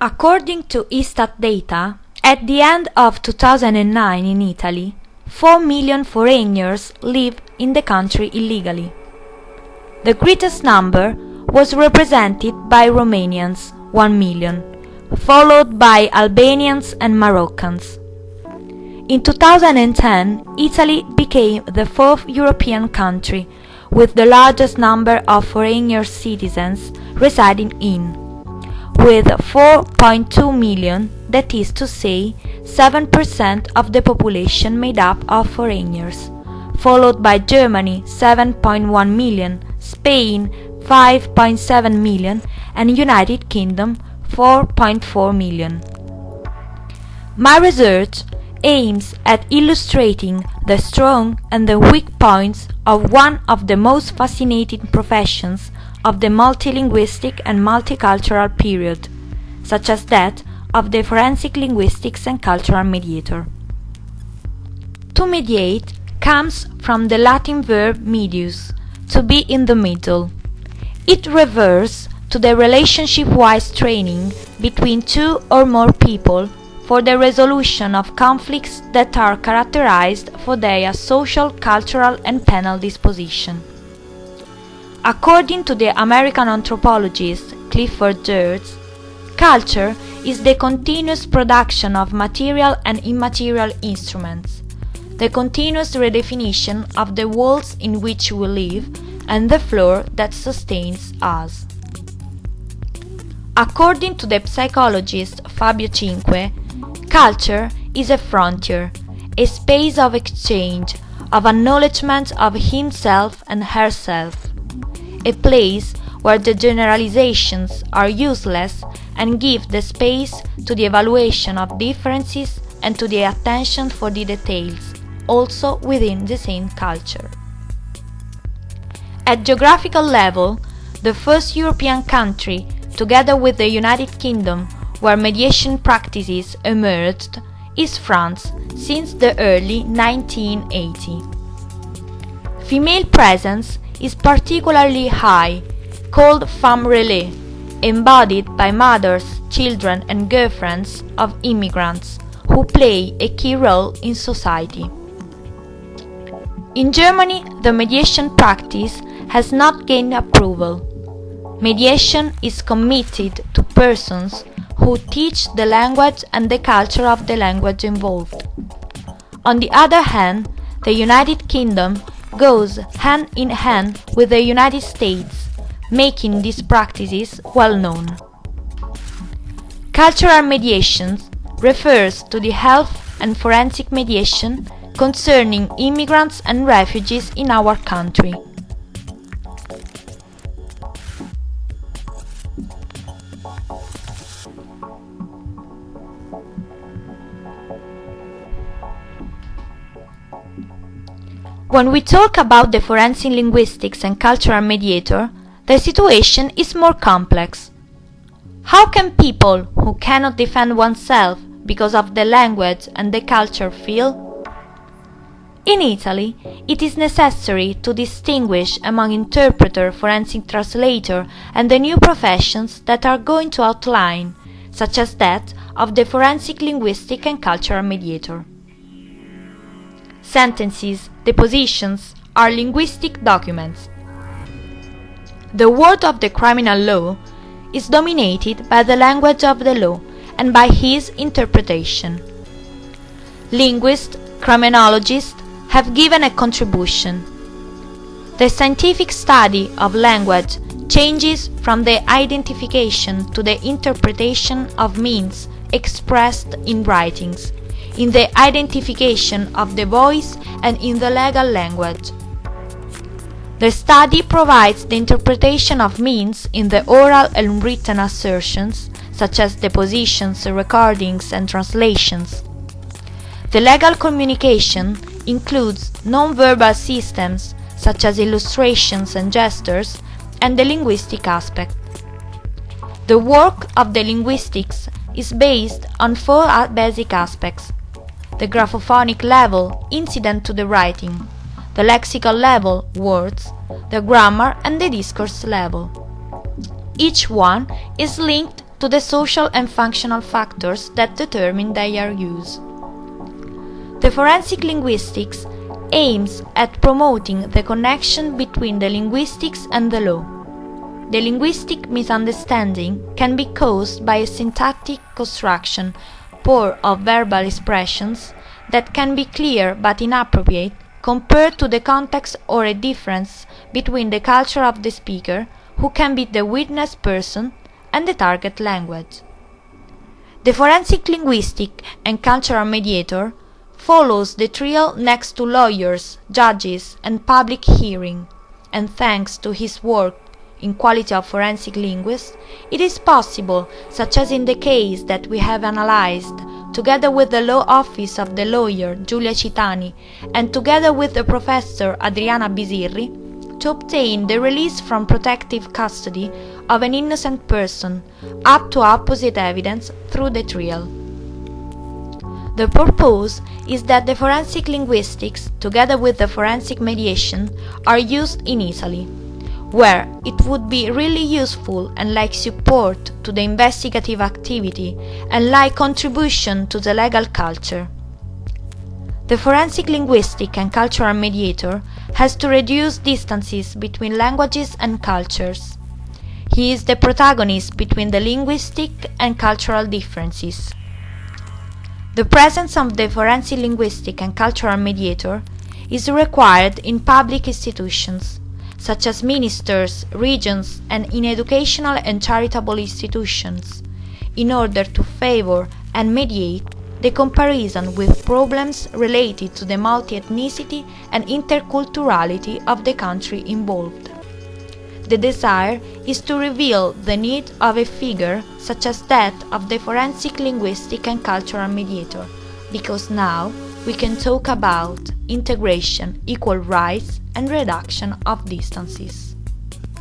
According to Istat data, at the end of 2009 in Italy, 4 million foreigners live in the country illegally. The greatest number was represented by Romanians, 1 million, followed by Albanians and Moroccans. In 2010, Italy became the fourth European country with the largest number of foreigner citizens residing in, with 4.2 million, that is to say, 7% of the population made up of foreigners, followed by Germany 7.1 million, Spain 5.7 million, and United Kingdom 4.4 million. My research aims at illustrating the strong and the weak points of one of the most fascinating professions of the multilinguistic and multicultural period, such as that of the forensic linguistics and cultural mediator. To mediate comes from the Latin verb medius, to be in the middle. It refers to the relationship-wise training between two or more people for the resolution of conflicts that are characterized for their social, cultural, and penal disposition. According to the American anthropologist Clifford Geertz, culture is the continuous production of material and immaterial instruments, the continuous redefinition of the worlds in which we live and the floor that sustains us. According to the psychologist Fabio Cinque, culture is a frontier, a space of exchange, of acknowledgement of himself and herself, a place where the generalizations are useless and give the space to the evaluation of differences and to the attention for the details, also within the same culture. At geographical level, the first European country, together with the United Kingdom, where mediation practices emerged, is France since the early 1980s. Female presence is particularly high, called femme relais, embodied by mothers, children and girlfriends of immigrants, who play a key role in society. In Germany, the mediation practice has not gained approval. Mediation is committed to persons who teach the language and the culture of the language involved. On the other hand, the United Kingdom goes hand in hand with the United States, making these practices well known. Cultural mediation refers to the health and forensic mediation concerning immigrants and refugees in our country. When we talk about the forensic linguistics and cultural mediator, the situation is more complex. How can people who cannot defend oneself because of the language and the culture feel? In Italy, it is necessary to distinguish among interpreter, forensic translator, and the new professions that are going to outline, such as that of the forensic linguistic and cultural mediator. Sentences, depositions are linguistic documents. The world of the criminal law is dominated by the language of the law and by his interpretation. Linguists, criminologists have given a contribution. The scientific study of language changes from the identification to the interpretation of means expressed in writings, in the identification of the voice and in the legal language. The study provides the interpretation of means in the oral and written assertions, such as depositions, recordings, and translations. The legal communication includes non-verbal systems, such as illustrations and gestures, and the linguistic aspect. The work of the linguistics is based on four basic aspects: the graphophonic level, incident to the writing; the lexical level, words; the grammar; and the discourse level. Each one is linked to the social and functional factors that determine their use. The forensic linguistics aims at promoting the connection between the linguistics and the law. The linguistic misunderstanding can be caused by a syntactic construction, poor of verbal expressions that can be clear but inappropriate compared to the context, or a difference between the culture of the speaker, who can be the witness person, and the target language. The forensic linguistic and cultural mediator follows the trial next to lawyers, judges, and public hearing, and thanks to his work in quality of forensic linguist, it is possible, such as in the case that we have analyzed, together with the law office of the lawyer Giulia Citani and together with the professor Adriana Bisirri, to obtain the release from protective custody of an innocent person up to opposite evidence through the trial. The purpose is that the forensic linguistics, together with the forensic mediation, are used in Italy, where it would be really useful and like support to the investigative activity and like contribution to the legal culture. The forensic linguistic and cultural mediator has to reduce distances between languages and cultures. He is the protagonist between the linguistic and cultural differences. The presence of the forensic linguistic and cultural mediator is required in public institutions, such as ministers, regions, and in educational and charitable institutions, in order to favor and mediate the comparison with problems related to the multi-ethnicity and interculturality of the country involved. The desire is to reveal the need of a figure such as that of the forensic linguistic and cultural mediator, because now we can talk about integration, equal rights, and reduction of distances.